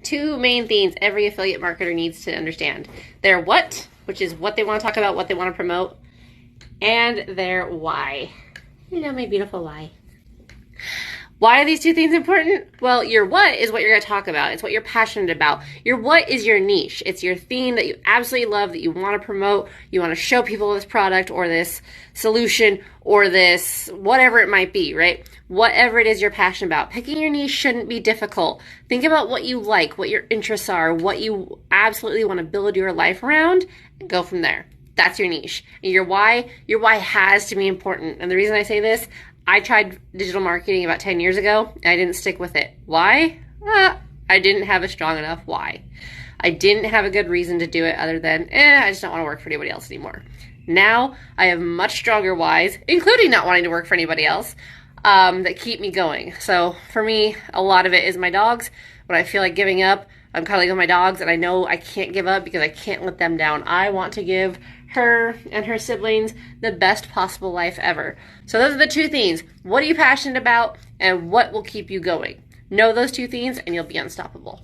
two main themes every affiliate marketer needs to understand. Their what, which is what they want to talk about, what they want to promote, and their why. Hello, my beautiful why. Why are these two things important? Well, your what is what you're going to talk about. It's what you're passionate about. Your what is your niche. It's your theme that you absolutely love, that you want to promote. You want to show people this product or this solution or this whatever it might be, right? Whatever it is you're passionate about. Picking your niche shouldn't be difficult. Think about what you like, what your interests are, what you absolutely want to build your life around, and go from there. That's your niche. And your why has to be important. And the reason I say this, I tried digital marketing about 10 years ago, and I didn't stick with it. Why? I didn't have a strong enough why. I didn't have a good reason to do it other than, I just don't want to work for anybody else anymore. Now, I have much stronger whys, including not wanting to work for anybody else, that keep me going. So for me, a lot of it is my dogs. When I feel like giving up, I'm cuddling with my dogs, and I know I can't give up because I can't let them down. I want to give her and her siblings the best possible life ever. So those are the two things. What are you passionate about, and what will keep you going? Know those two things, and you'll be unstoppable.